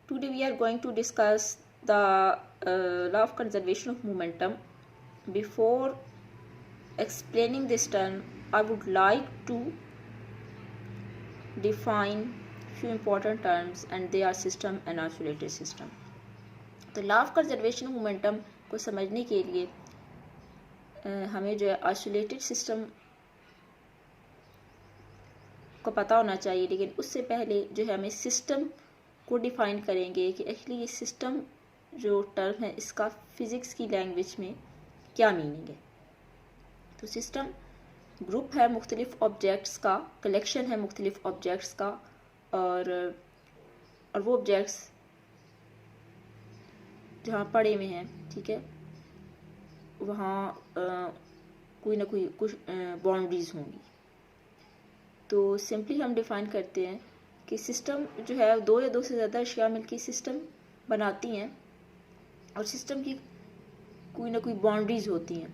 Today we are going to discuss the law of conservation of momentum. Before explaining this term, I would like to define few important terms, and they are system and oscillator system. तो law of conservation of momentum को समझने के लिए हमें जो है oscillated system को पता होना चाहिए, लेकिन उससे पहले जो है हमें सिस्टम को डिफाइन करेंगे कि एक्चुअली ये सिस्टम जो टर्म है इसका फिज़िक्स की लैंग्वेज में क्या मीनिंग है। तो सिस्टम ग्रुप है मुख्तलिफ ऑब्जेक्ट्स का, कलेक्शन है मुख्तलिफ ऑब्जेक्ट्स का, और वो ऑब्जेक्ट्स जहाँ पड़े हुए हैं, ठीक है, वहाँ कोई ना कोई कुछ बाउंड्रीज होंगी। तो सिंपली हम डिफाइन करते हैं कि सिस्टम जो है दो या दो से ज़्यादा अशिया मिलकर सिस्टम बनाती हैं, और सिस्टम की कोई ना कोई बाउंड्रीज होती हैं।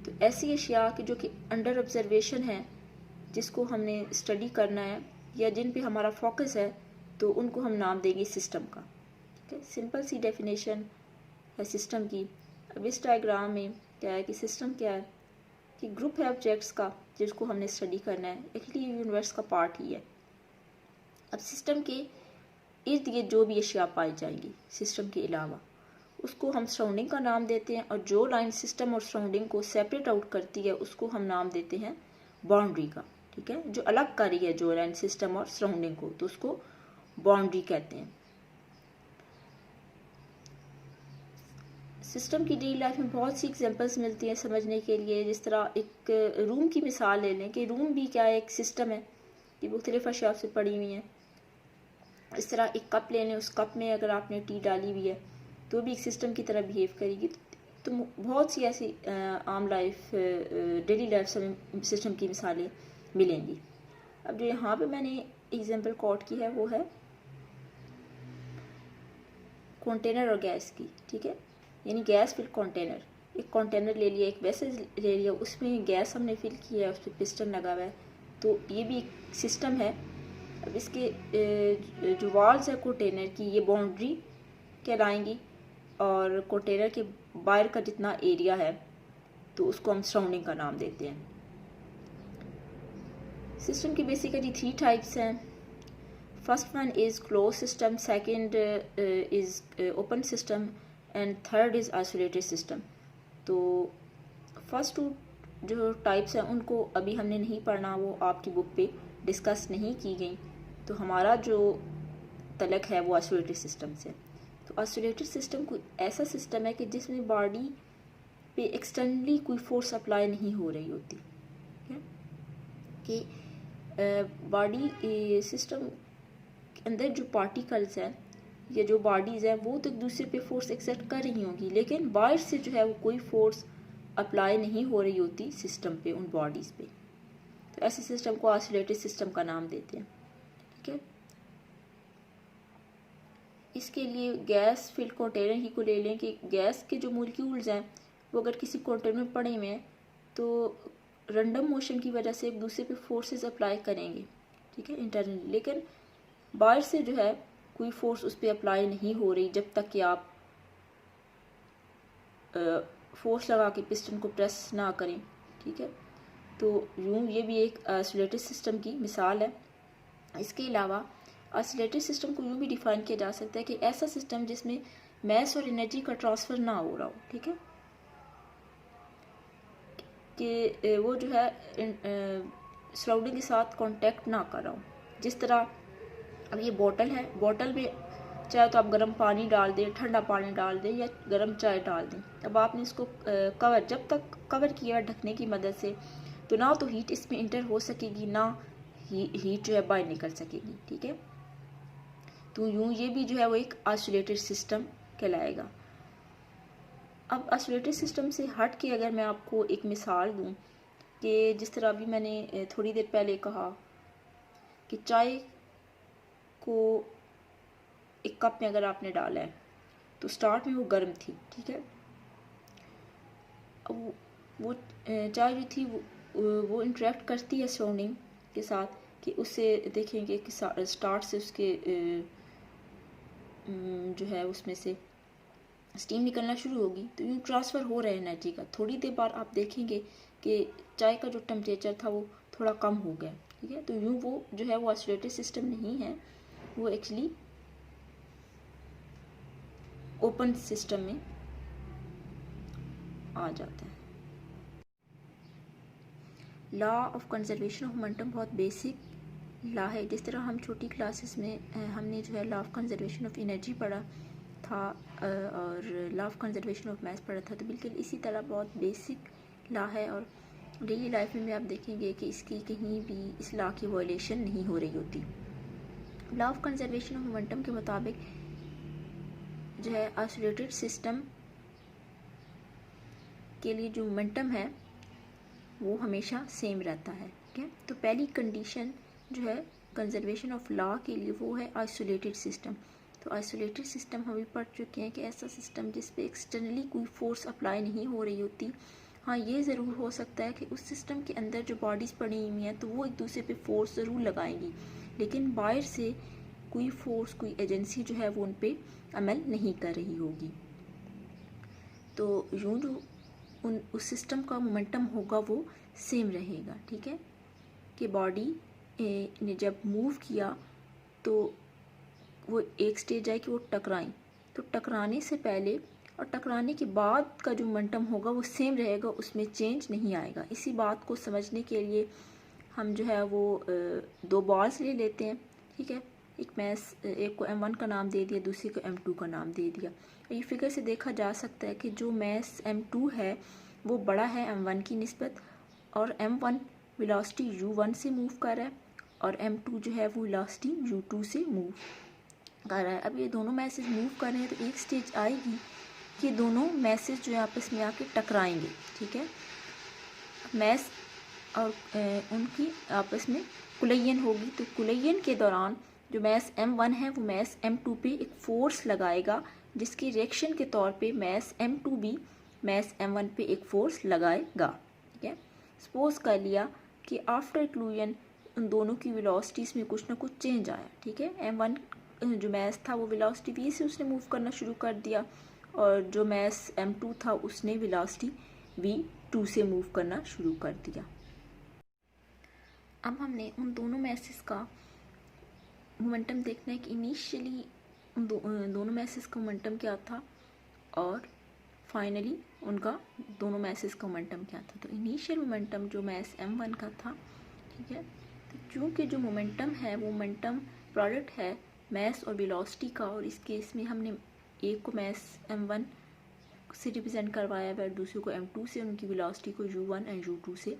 तो ऐसी अशिया कि जो कि अंडर ऑब्जर्वेशन है, जिसको हमने स्टडी करना है या जिन पे हमारा फोकस है, तो उनको हम नाम देंगे सिस्टम का। ठीक है, सिंपल सी डेफिनेशन है सिस्टम की। अब इस डायग्राम में क्या है कि सिस्टम क्या है कि ग्रुप है ऑब्जेक्ट्स का जिसको हमने स्टडी करना है, एक्चुअली यूनिवर्स का पार्ट ही है। अब सिस्टम के इर्द गिर्द जो भी अशिया पाई जाएंगी सिस्टम के अलावा, उसको हम सराउंडिंग का नाम देते हैं, और जो लाइन सिस्टम और सराउंडिंग को सेपरेट आउट करती है उसको हम नाम देते हैं बाउंड्री का। ठीक है, जो अलग कर रही है जो लाइन सिस्टम और सराउंडिंग को, तो उसको बाउंड्री कहते हैं। सिस्टम की डेली लाइफ में बहुत सी एग्जांपल्स मिलती हैं समझने के लिए। जिस तरह एक रूम की मिसाल ले लें कि रूम भी क्या है, एक सिस्टम है कि मुख्तलिफ अशिया से पड़ी हुई हैं। इस तरह एक कप ले लें, उस कप में अगर आपने टी डाली हुई है तो भी एक सिस्टम की तरह बिहेव करेगी। तो बहुत सी ऐसी आम लाइफ डेली लाइफ में सिस्टम की मिसालें मिलेंगी। अब जो यहाँ पे मैंने एग्जांपल कोट की है वो है कंटेनर और गैस की। ठीक है, यानी गैस फिल कंटेनर। एक कंटेनर ले लिया, एक वेसल ले लिया, उसमें गैस हमने फिल किया है, उस पर पिस्टन लगा हुआ है, तो ये भी एक सिस्टम है। अब इसके जो वॉल्स है कंटेनर की, ये बाउंड्री कहलाएंगी, और कंटेनर के बाहर का जितना एरिया है तो उसको हम सराउंडिंग का नाम देते हैं। सिस्टम की बेसिकली 3 टाइप्स हैं। First one is close system, second is open system, and third is isolated system. तो फर्स्ट 2 जो टाइप्स हैं उनको अभी हमने नहीं पढ़ना, वो आपकी बुक पे डिस्कस नहीं की गई। तो हमारा जो तलक है वो आइसोलेटेड सिस्टम से। तो आइसोलेटेड सिस्टम कोई ऐसा सिस्टम है कि जिसमें बॉडी पे एक्सटर्नली कोई फोर्स अप्लाई नहीं हो रही होती है, कि बॉडी सिस्टम के अंदर जो पार्टिकल्स हैं या जो बॉडीज़ हैं वो तो एक दूसरे पे फोर्स एक्सर्ट कर रही होंगी, लेकिन बाहर से जो है वो कोई फोर्स अप्लाई नहीं हो रही होती सिस्टम पे, उन बॉडीज़ पे। तो ऐसे सिस्टम को आइसोलेटेड सिस्टम का नाम देते हैं। ठीक है, इसके लिए गैस फिल कंटेनर ही को ले लें कि गैस के जो मॉलिक्यूल्स हैं वो अगर किसी कंटेनर में पड़े हुए हैं तो रैंडम मोशन की वजह से एक दूसरे पे फोर्सेस अप्लाई करेंगे, ठीक है, इंटरनली। लेकिन बाहर से जो है कोई फोर्स उस पर अप्लाई नहीं हो रही जब तक कि आप फोर्स लगा के पिस्टन को प्रेस ना करें। ठीक है, तो यूँ ये भी एक आइसोलेटेड सिस्टम की मिसाल है। इसके अलावा आइसोलेटेड सिस्टम को यूँ भी डिफाइन किया जा सकता है कि ऐसा सिस्टम जिसमें मैस और एनर्जी का ट्रांसफ़र ना हो रहा हो। ठीक है, कि वो जो है सराउंडिंग के साथ कांटेक्ट ना कर रहा हो। जिस तरह अब ये बोतल है, बोतल में चाहे तो आप गर्म पानी डाल दें, ठंडा पानी डाल दें, या गर्म चाय डाल दें। अब आपने इसको कवर जब तक कवर किया ढकने की मदद से, तो ना तो हीट इसमें इंटर हो सकेगी, ना हीट जो है बाहर निकल सकेगी। ठीक है, तो यूँ ये भी जो है वो एक आइसोलेटेड सिस्टम कहलाएगा। अब आइसोलेटेड सिस्टम से हट के अगर मैं आपको एक मिसाल दूँ कि जिस तरह अभी मैंने थोड़ी देर पहले कहा कि चाय को एक कप में अगर आपने डाला है तो स्टार्ट में वो गर्म थी। ठीक है, अब वो चाय जो थी वो इंटरेक्ट करती है सराउंडिंग के साथ, कि उससे देखेंगे कि स्टार्ट से उसके जो है उसमें से स्टीम निकलना शुरू होगी, तो यूँ ट्रांसफ़र हो रहा है एनर्जी का। थोड़ी देर बाद आप देखेंगे कि चाय का जो टेम्परेचर था वो थोड़ा कम हो गया, ठीक है। तो यूँ वो जो है वो आइसोलेटेड सिस्टम नहीं है, वो एक्चुअली ओपन सिस्टम में आ जाता है। Law of conservation of momentum बहुत बेसिक लॉ है। जिस तरह हम छोटी क्लासेस में हमने जो है law of conservation of energy पढ़ा था और law of conservation of mass पढ़ा था, तो बिल्कुल इसी तरह बहुत बेसिक लॉ है। और डेली लाइफ में भी आप देखेंगे कि इसकी कहीं भी इस लॉ की वायलेशन नहीं हो रही होती। Law of conservation of momentum के मुताबिक जो है आइसोलेटेड सिस्टम के लिए जो मोमेंटम है वो हमेशा सेम रहता है, ठीक है। तो पहली कंडीशन जो है कंजर्वेशन ऑफ लॉ के लिए वो है आइसोलेटेड सिस्टम। तो आइसोलेटेड सिस्टम हम भी पढ़ चुके हैं कि ऐसा सिस्टम जिस पे एक्सटर्नली कोई फोर्स अप्लाई नहीं हो रही होती। हाँ, ये ज़रूर हो सकता है कि उस सिस्टम के अंदर जो बॉडीज़ पड़ी हुई हैं तो वो एक दूसरे पे फोर्स ज़रूर लगाएंगी, लेकिन बाहर से कोई फोर्स, कोई एजेंसी जो है वो उन पे अमल नहीं कर रही होगी। तो यूँ जो उस सिस्टम का मोमेंटम होगा वो सेम रहेगा, ठीक है। कि बॉडी ने जब मूव किया तो वो एक स्टेज आए कि वो टकराएं, तो टकराने से पहले और टकराने के बाद का जो मोमेंटम होगा वो सेम रहेगा, उसमें चेंज नहीं आएगा। इसी बात को समझने के लिए हम जो है वो दो बॉल्स ले लेते हैं, ठीक है। एक को M1 का नाम दे दिया, दूसरी को M2 का नाम दे दिया। ये फिगर से देखा जा सकता है कि जो मास M2 है वो बड़ा है M1 की निस्बत, और M1 वेलोसिटी U1 से मूव कर रहा है और M2 जो है वो वेलोसिटी U2 से मूव कर रहा है। अब ये दोनों मैसेज मूव कर रहे हैं तो एक स्टेज आएगी कि दोनों मैसेज जो है आपस में आके टकराएंगे, ठीक है। मैस और उनकी आपस में कुलयन होगी, तो कुलयन के दौरान जो मैस M1 है वो मैस M2 पे एक फोर्स लगाएगा, जिसकी रिएक्शन के तौर पे मैस M2 भी मैस M1 पे एक फोर्स लगाएगा, ठीक है। सपोज कर लिया कि आफ्टर क्लूजन उन दोनों की वेलोसिटीज़ में कुछ ना कुछ चेंज आया, ठीक है। M1 जो मैस था वो वेलोसिटी V से उसने मूव करना शुरू कर दिया, और जो मैस M2 था उसने वेलोसिटी V2 से मूव करना शुरू कर दिया। अब हमने उन दोनों मैसेज का मोमेंटम देखना है कि इनिशियली दोनों मैसेज का मोमेंटम क्या था और फाइनली उनका दोनों मैसेज का मोमेंटम क्या था। तो इनिशियल मोमेंटम जो मैस M1 का था, ठीक है। तो चूँकि जो मोमेंटम है वो मोमेंटम प्रोडक्ट है मैस और वेलोसिटी का, और इस केस में हमने एक को मैस M1 से रिप्रेजेंट करवाया है और दूसरे को M2 से, उनकी वेलोसिटी को U1 और U2 से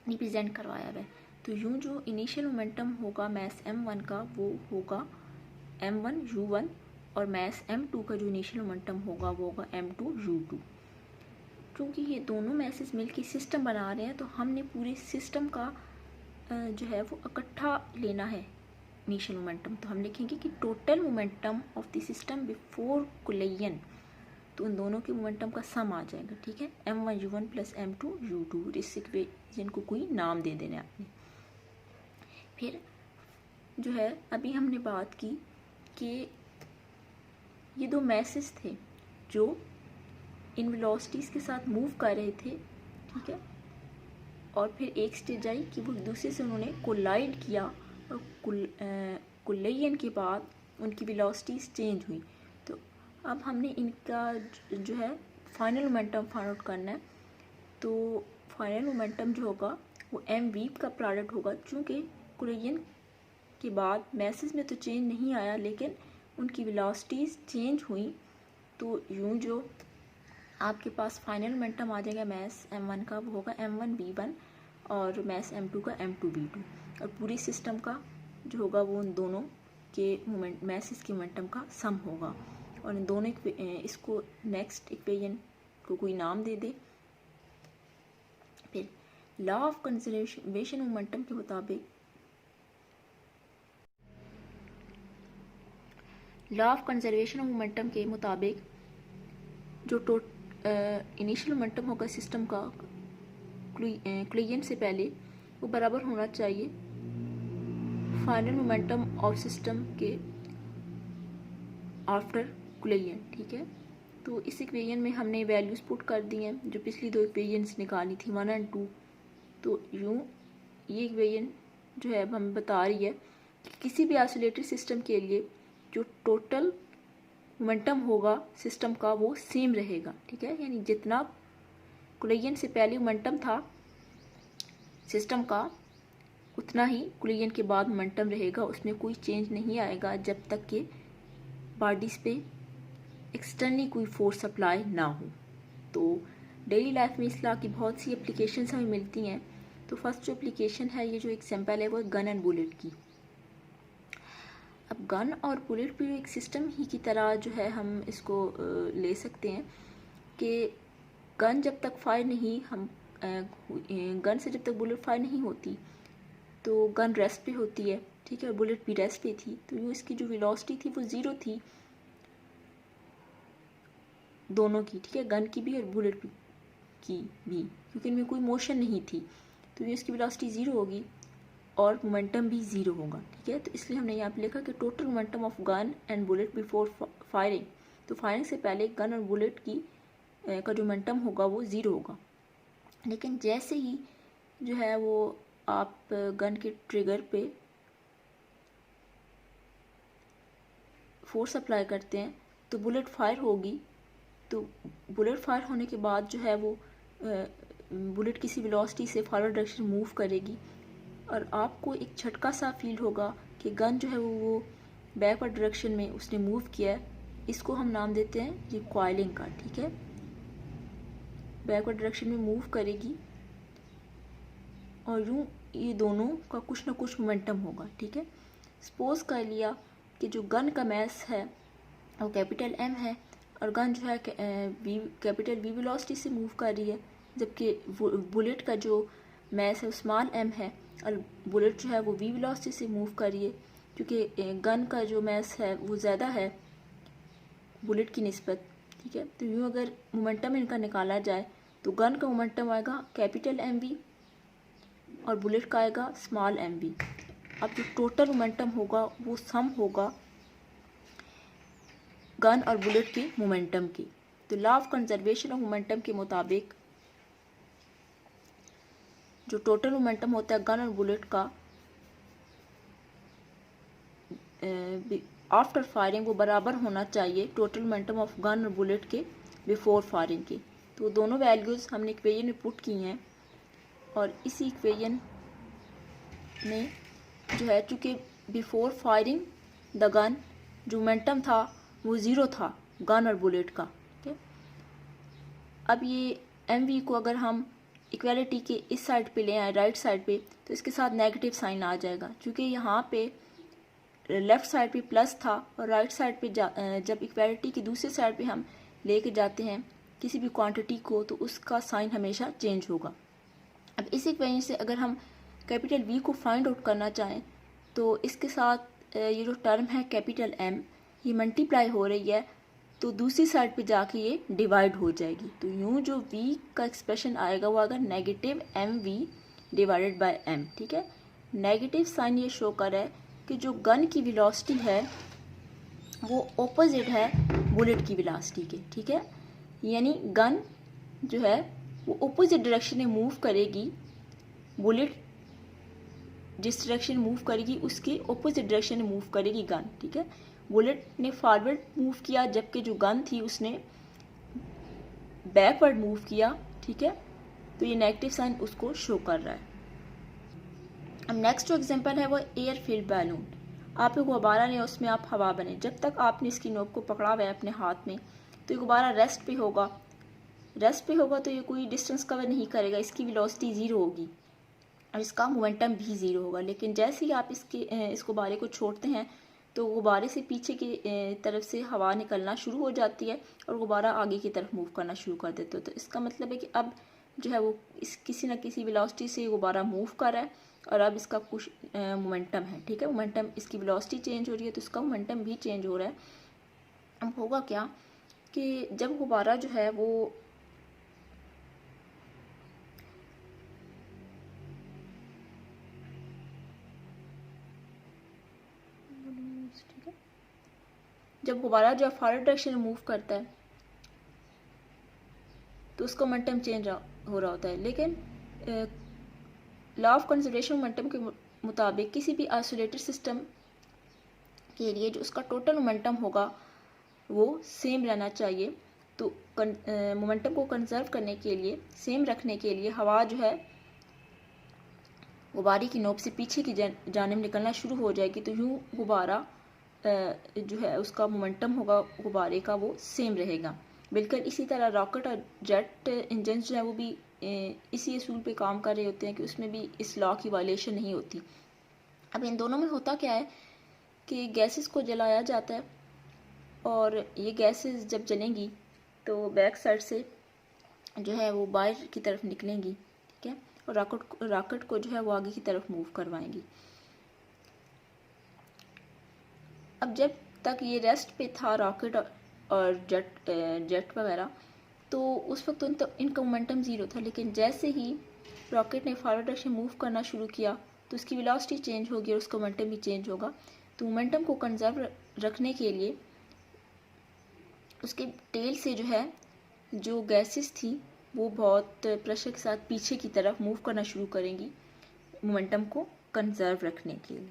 रिप्रेजेंट करवाया है। तो यूँ जो इनिशियल मोमेंटम होगा मैस M1 का वो होगा M1 U1, और मैस M2 का जो इनिशियल मोमेंटम होगा वो होगा M2 U2। क्योंकि ये दोनों मैसेज मिलकर सिस्टम बना रहे हैं तो हमने पूरे सिस्टम का जो है वो इकट्ठा लेना है इनिशियल मोमेंटम। तो हम लिखेंगे कि total momentum of the system before collision, तो उन दोनों के मोमेंटम का सम आ जाएगा, ठीक है। M1 U1 plus M2 U2, इस इक्वेशन को कोई नाम दे देना आपने। फिर जो है अभी हमने बात की कि ये दो मैसेज थे जो इन वेलोसिटीज़ के साथ मूव कर रहे थे, ठीक है। और फिर एक स्टेज आई कि वो एक दूसरे से उन्होंने कोलाइड किया, और कुलयन के बाद उनकी वेलोसिटीज़ चेंज हुई। तो अब हमने इनका जो है फाइनल मोमेंटम फाइंड आउट करना है। तो फाइनल मोमेंटम जो होगा वो mv का प्रोडक्ट होगा। चूँकि कुलयन के बाद मैसेज में तो चेंज नहीं आया लेकिन उनकी वेलोसिटीज़ चेंज हुई, तो यूँ जो आपके पास फाइनल मोमेंटम आ जाएगा मैस M1 का वो होगा M1 V1, और मैस M2 का M2 V2, और पूरी सिस्टम का जो होगा वो उन दोनों के मोमेंट मैसेज के मोमेंटम का सम होगा। और इन दोनों इसको नेक्स्ट इक्वेशन को कोई नाम दे दे। फिर लॉ ऑफ कंजर्वेशन मोमेंटम के मुताबिक लॉ ऑफ कंजर्वेशन मोमेंटम के मुताबिक जो इनिशियल मोमेंटम होगा सिस्टम का कुलयन से पहले वो बराबर होना चाहिए फाइनल मोमेंटम ऑफ सिस्टम के आफ्टर कोलिजन, ठीक है। तो इस इक्वेशन में हमने वैल्यूज़ पुट कर दी हैं जो पिछली दो इक्वेशंस निकाली थी 1 और 2। तो यूँ ये इक्वेशन जो है हमें बता रही है कि किसी भी आइसोलेटेड सिस्टम के लिए जो टोटल मोमेंटम होगा सिस्टम का वो सेम रहेगा, ठीक है। यानी जितना कोलिजन से पहले मोमेंटम था सिस्टम का उतना ही कोलिजन के बाद मोमेंटम रहेगा, उसमें कोई चेंज नहीं आएगा जब तक कि बॉडीज़ पे एक्सटर्नली कोई फोर्स अप्लाई ना हो। तो डेली लाइफ में इस लॉ की बहुत सी एप्लीकेशंस हमें मिलती हैं। तो फर्स्ट जो एप्लीकेशन है, ये जो एग्जांपल है वो गन एंड बुलेट की। अब गन और बुलेट भी एक सिस्टम ही की तरह जो है हम इसको ले सकते हैं कि गन जब तक फायर नहीं गन से जब तक बुलेट फायर नहीं होती तो गन रेस्ट पे होती है, ठीक है, बुलेट भी रेस्ट पे थी। तो यूँ इसकी जो वेलोसिटी थी वो ज़ीरो थी दोनों की, ठीक है, गन की भी और बुलेट की भी, क्योंकि इनमें कोई मोशन नहीं थी। तो ये इसकी वेलोसिटी ज़ीरो होगी और मोमेंटम भी ज़ीरो होगा, ठीक है। तो इसलिए हमने यहाँ पे लिखा कि total momentum of gun and bullet before firing. तो फायरिंग से पहले गन और बुलेट की का जो मोमेंटम होगा वो ज़ीरो होगा। लेकिन जैसे ही जो है वो आप गन के ट्रिगर पे फोर्स अप्लाई करते हैं तो बुलेट फायर होगी। तो बुलेट फायर होने के बाद जो है वो बुलेट किसी वेलोसिटी से फॉरवर्ड डायरेक्शन मूव करेगी और आपको एक झटका सा फील होगा कि गन जो है वो बैकवर्ड डायरेक्शन में उसने मूव किया है। इसको हम नाम देते हैं रिकॉइलिंग का, ठीक है। बैकवर्ड डायरेक्शन में मूव करेगी और यूँ ये दोनों का कुछ ना कुछ मोमेंटम होगा, ठीक है। सपोज कर लिया कि जो गन का मास है वो कैपिटल M है और गन जो है कैपिटल V वेलोसिटी से मूव कर रही है, जबकि बुलेट का जो मास है वो स्मॉल m है और बुलेट जो है वो V वेलोसिटी से मूव कर रही है, क्योंकि गन का जो मास है वो ज़्यादा है बुलेट की निस्बत, ठीक है। तो यूँ अगर मोमेंटम इनका निकाला जाए तो गन का मोमेंटम आएगा कैपिटल MV और बुलेट का आएगा स्मॉल mv। अब जो टोटल मोमेंटम होगा वो सम होगा गन और बुलेट के मोमेंटम की। तो law of conservation of momentum के मुताबिक जो टोटल मोमेंटम होता है गन और बुलेट का आफ्टर फायरिंग वो बराबर होना चाहिए टोटल मोमेंटम ऑफ गन और बुलेट के बिफोर फायरिंग के। तो दोनों वैल्यूज़ हमने इक्वेशन में पुट की हैं और इसी इक्वेशन में जो है चूँकि बिफोर फायरिंग द गन जो मोमेंटम था वो ज़ीरो था गन और बुलेट का, ठीक है। अब ये MV को अगर हम इक्वालिटी के इस साइड पे ले आए राइट साइड पे तो इसके साथ नेगेटिव साइन आ जाएगा, क्योंकि यहाँ पे लेफ़्ट साइड पे प्लस था और राइट साइड पे जब इक्वालिटी की दूसरी साइड पे हम लेके जाते हैं किसी भी क्वांटिटी को तो उसका साइन हमेशा चेंज होगा। अब इसी वजह से अगर हम कैपिटल V को फाइंड आउट करना चाहें तो इसके साथ ये जो टर्म है कैपिटल M ये मल्टीप्लाई हो रही है तो दूसरी साइड पे जाके ये डिवाइड हो जाएगी। तो यूँ जो V का एक्सप्रेशन आएगा वो आएगा negative MV divided by M, ठीक है। नेगेटिव साइन ये शो कर रहा है कि जो गन की वेलोसिटी है वो ऑपोजिट है बुलेट की वेलोसिटी के, ठीक है। यानी गन जो है वो ऑपोजिट डायरेक्शन में मूव करेगी, बुलेट जिस डायरेक्शन मूव करेगी उसके ऑपोजिट डायरेक्शन में मूव करेगी गन, ठीक है। बुलेट ने फॉरवर्ड मूव किया जबकि जो गन थी उसने बैकवर्ड मूव किया, ठीक है। तो ये नेगेटिव साइन उसको शो कर रहा है। अब नेक्स्ट जो एग्जांपल है वो एयर फिल्ड बैलून। आप एक गुब्बारा ने उसमें आप हवा बने, जब तक आपने इसकी नोक को पकड़ा हुआ है अपने हाथ में तो ये गुब्बारा रेस्ट पे होगा। रेस्ट पे होगा तो ये कोई डिस्टेंस कवर नहीं करेगा, इसकी वेलोसिटी ज़ीरो होगी और इसका मोमेंटम भी ज़ीरो होगा। लेकिन जैसे ही आप इस गुब्बारे को छोड़ते हैं तो गुब्बारे से पीछे की तरफ से हवा निकलना शुरू हो जाती है और गुब्बारा आगे की तरफ मूव करना शुरू कर देते हो। तो इसका मतलब है कि अब जो है वो किसी न किसी वेलोसिटी से गुब्बारा मूव कर रहा है और अब इसका कुछ मोमेंटम है, ठीक है। मोमेंटम इसकी वेलोसिटी चेंज हो रही है तो इसका मोमेंटम भी चेंज हो रहा है। अब होगा क्या कि जब गुब्बारा जो है वो जब गुब्बारा जो है फॉरवर्ड डायरेक्शन में मूव करता है तो उसका मोमेंटम चेंज हो रहा होता है, लेकिन लॉ ऑफ कंजर्वेशन मोमेंटम के मुताबिक किसी भी आइसोलेटेड सिस्टम के लिए जो उसका टोटल मोमेंटम होगा वो सेम रहना चाहिए। तो मोमेंटम को कंजर्व करने के लिए, सेम रखने के लिए हवा जो है गुब्बारे की नोक से पीछे की जानिब निकलना शुरू हो जाएगी, तो यूँ गुब्बारा जो है उसका मोमेंटम होगा गुब्बारे का वो सेम रहेगा। बिल्कुल इसी तरह रॉकेट और जेट इंजन जो है वो भी इसी असूल पे काम कर रहे होते हैं कि उसमें भी इस लॉ की वायलेशन नहीं होती। अब इन दोनों में होता क्या है कि गैसेस को जलाया जाता है और ये गैसेस जब जलेंगी तो बैक साइड से जो है वो बाहर की तरफ निकलेंगी, ठीक है, और रॉकेट को जो है वो आगे की तरफ मूव करवाएंगी। अब जब तक ये रेस्ट पे था रॉकेट और जेट वगैरह, तो उस वक्त इनका मोमेंटम ज़ीरो था, लेकिन जैसे ही रॉकेट ने फॉरवर्ड डायरेक्शन मूव करना शुरू किया तो उसकी वेलोसिटी चेंज होगी और उसका मोमेंटम भी चेंज होगा। तो मोमेंटम को कंजर्व रखने के लिए उसके टेल से जो है जो गैसेस थी वो बहुत प्रेशर के साथ पीछे की तरफ मूव करना शुरू करेंगी मोमेंटम को कंजर्व रखने के लिए।